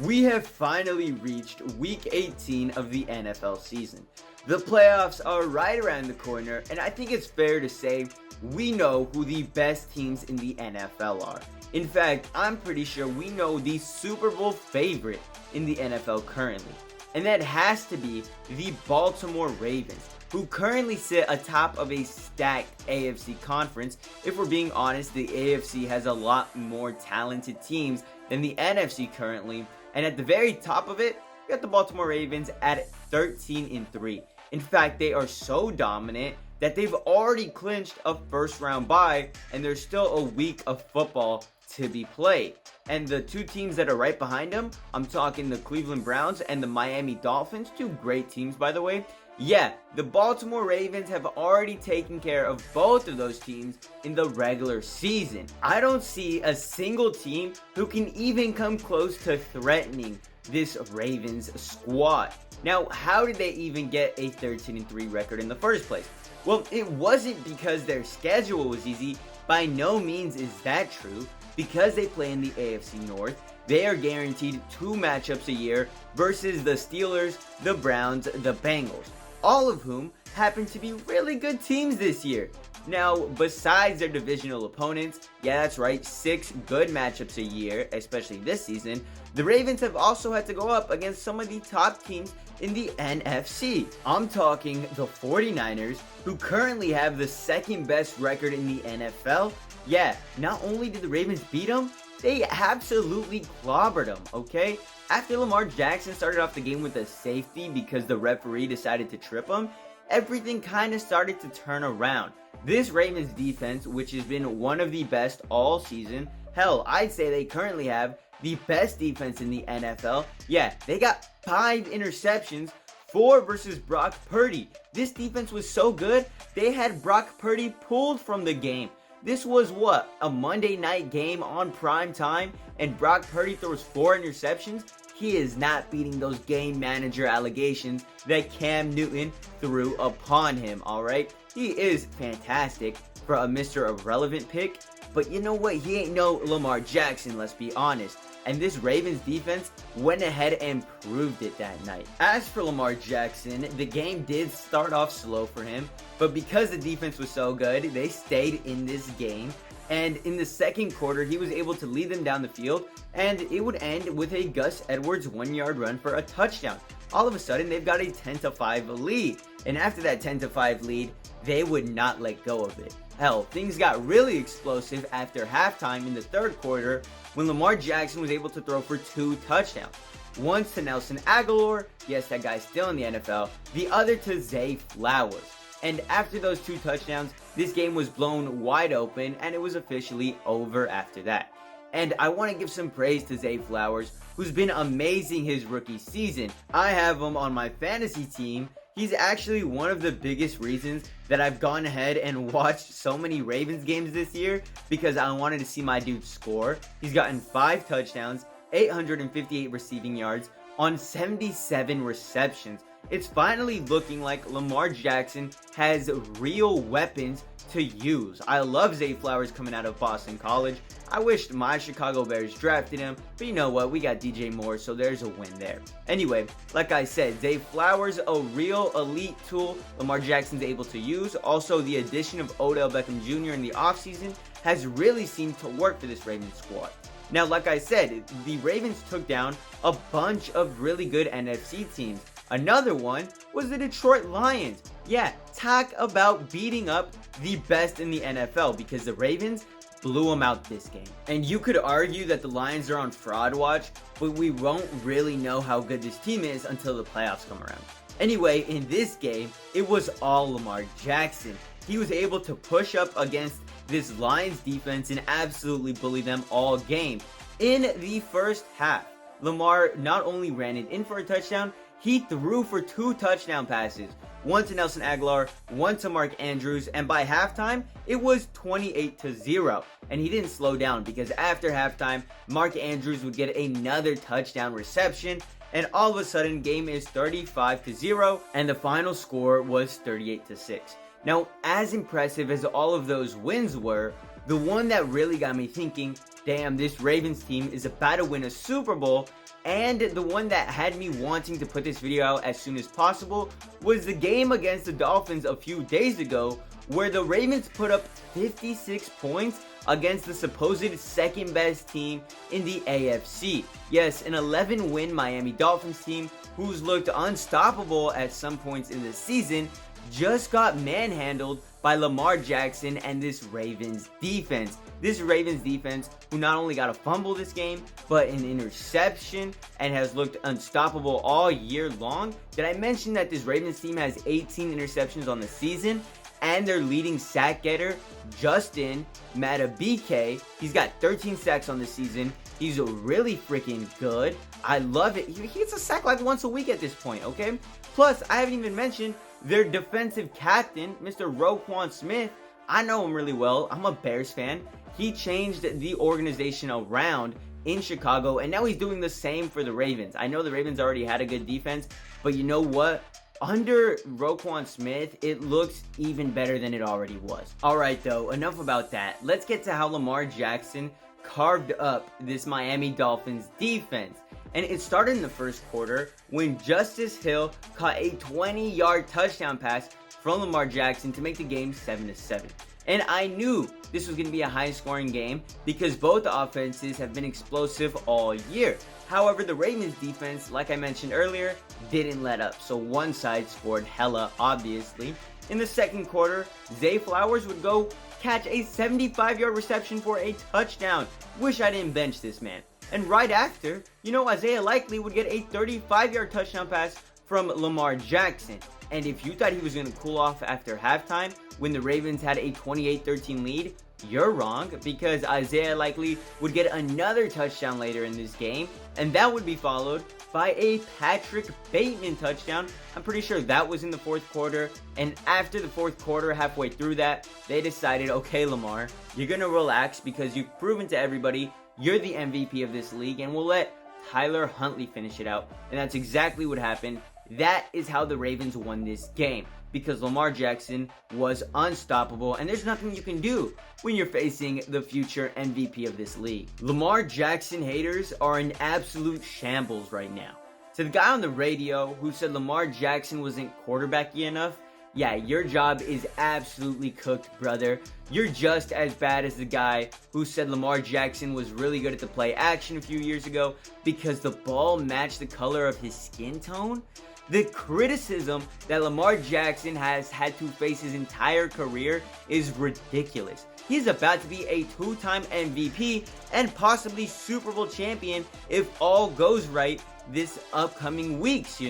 We have finally reached week 18 of the NFL season. The playoffs are right around the corner, and I think it's fair to say we know who the best teams in the NFL are. In fact, I'm pretty sure we know the Super Bowl favorite in the NFL currently, and that has to be the Baltimore Ravens, who currently sit atop of a stacked AFC conference. If we're being honest, the AFC has a lot more talented teams than the NFC currently, and at the very top of it, we got the Baltimore Ravens at 13-3. In fact, they are so dominant that they've already clinched a first-round bye, and there's still a week of football to be played. And the two teams that are right behind them, I'm talking the Cleveland Browns and the Miami Dolphins, two great teams by the way. Yeah, the Baltimore Ravens have already taken care of both of those teams in the regular season. I don't see a single team who can even come close to threatening this Ravens squad. Now, how did they even get a 13-3 record in the first place? Well, it wasn't because their schedule was easy. By no means is that true. Because they play in the AFC North, they are guaranteed 2 matchups a year versus the Steelers, the Browns, the Bengals, all of whom happen to be really good teams this year. Now, besides their divisional opponents, yeah, that's right, 6 good matchups a year, especially this season, the Ravens have also had to go up against some of the top teams in the NFC. I'm talking the 49ers, who currently have the second best record in the NFL. Yeah, not only did the Ravens beat them, they absolutely clobbered them, okay? After Lamar Jackson started off the game with a safety because the referee decided to trip him, everything kind of started to turn around. This Ravens defense, which has been one of the best all season, hell, I'd say they currently have the best defense in the NFL. Yeah, they got 5 interceptions, 4 versus Brock Purdy. This defense was so good, they had Brock Purdy pulled from the game. This was what, a Monday night game on prime time, and Brock Purdy throws 4 interceptions? He is not beating those game manager allegations that Cam Newton threw upon him, alright? He is fantastic for a Mr. Irrelevant pick, but you know what? He ain't no Lamar Jackson, let's be honest. And this Ravens defense went ahead and proved it that night. As for Lamar Jackson, the game did start off slow for him, but because the defense was so good, they stayed in this game. And in the second quarter, he was able to lead them down the field, and it would end with a Gus Edwards 1-yard run for a touchdown. All of a sudden, they've got a 10-5 lead. And after that 10-5 lead, they would not let go of it. Hell, things got really explosive after halftime in the third quarter when Lamar Jackson was able to throw for 2 touchdowns. One to Nelson Aguilar, yes, that guy's still in the NFL, the other to Zay Flowers. And after those 2 touchdowns, this game was blown wide open and it was officially over after that. And I want to give some praise to Zay Flowers, who's been amazing his rookie season. I have him on my fantasy team. He's actually one of the biggest reasons that I've gone ahead and watched so many Ravens games this year, because I wanted to see my dude score. He's gotten 5 touchdowns, 858 receiving yards on 77 receptions. It's finally looking like Lamar Jackson has real weapons to use. I love Zay Flowers coming out of Boston College. I wished my Chicago Bears drafted him, but you know what? We got DJ Moore, so there's a win there. Anyway, like I said, Zay Flowers, a real elite tool Lamar Jackson's able to use. Also, the addition of Odell Beckham Jr. in the offseason has really seemed to work for this Ravens squad. Now, like I said, the Ravens took down a bunch of really good NFC teams. Another one was the Detroit Lions. Yeah, talk about beating up the best in the NFL, because the Ravens blew them out this game. And you could argue that the Lions are on fraud watch, but we won't really know how good this team is until the playoffs come around. Anyway, in this game, it was all Lamar Jackson. He was able to push up against this Lions defense and absolutely bully them all game. In the first half, Lamar not only ran it in for a touchdown, he threw for 2 touchdown passes. One to Nelson Aguilar, one to Mark Andrews, and by halftime, it was 28-0. And he didn't slow down, because after halftime, Mark Andrews would get another touchdown reception, and all of a sudden, game is 35-0, and the final score was 38-6. Now, as impressive as all of those wins were, the one that really got me thinking, damn, this Ravens team is about to win a Super Bowl, And the one that had me wanting to put this video out as soon as possible was the game against the Dolphins a few days ago, where the Ravens put up 56 points against the supposed second best team in the AFC. Yes, an 11-win Miami Dolphins team who's looked unstoppable at some points in the season just got manhandled by Lamar Jackson and this Ravens defense. This Ravens defense who not only got a fumble this game, but an interception and has looked unstoppable all year long. Did I mention that this Ravens team has 18 interceptions on the season? And their leading sack getter, Justin Madubuike, he's got 13 sacks on the season. He's really freaking good. I love it. He gets a sack like once a week at this point, okay? Plus, I haven't even mentioned their defensive captain, Mr. Roquan Smith. I know him really well. I'm a Bears fan. He changed the organization around in Chicago, and now he's doing the same for the Ravens. I know the Ravens already had a good defense, but you know what? Under Roquan Smith, it looks even better than it already was. Alright though, enough about that. Let's get to how Lamar Jackson carved up this Miami Dolphins defense. And it started in the first quarter when Justice Hill caught a 20-yard touchdown pass from Lamar Jackson to make the game 7-7. And I knew this was going to be a high-scoring game because both offenses have been explosive all year. However, the Ravens defense, like I mentioned earlier, didn't let up. So one side scored hella, obviously. In the second quarter, Zay Flowers would go catch a 75-yard reception for a touchdown. Wish I didn't bench this man. And right after, Isaiah Likely would get a 35-yard touchdown pass from Lamar Jackson. And if you thought he was going to cool off after halftime when the Ravens had a 28-13 lead, you're wrong, because Isaiah Likely would get another touchdown later in this game, and that would be followed by a Patrick Bateman touchdown. I'm pretty sure that was in the fourth quarter, and after the fourth quarter, halfway through that, they decided, okay, Lamar, you're going to relax because you've proven to everybody you're the MVP of this league, and we'll let Tyler Huntley finish it out. And that's exactly what happened. That is how the Ravens won this game, because Lamar Jackson was unstoppable, and there's nothing you can do when you're facing the future MVP of this league. Lamar Jackson haters are in absolute shambles right now. To the guy on the radio who said Lamar Jackson wasn't quarterbacky enough, yeah, your job is absolutely cooked, brother. You're just as bad as the guy who said Lamar Jackson was really good at the play action a few years ago because the ball matched the color of his skin tone. The criticism that Lamar Jackson has had to face his entire career is ridiculous. He's about to be a two-time MVP and possibly Super Bowl champion if all goes right this upcoming weeks,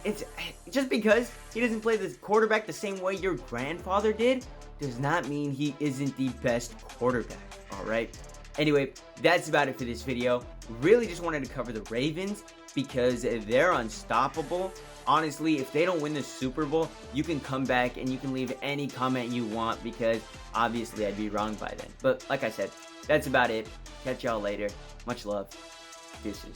It's just because he doesn't play the quarterback the same way your grandfather did does not mean he isn't the best quarterback, alright? Anyway, that's about it for this video. Really just wanted to cover the Ravens because they're unstoppable. Honestly, if they don't win the Super Bowl, you can come back and you can leave any comment you want because obviously I'd be wrong by then. But like I said, that's about it. Catch y'all later. Much love. Deuces.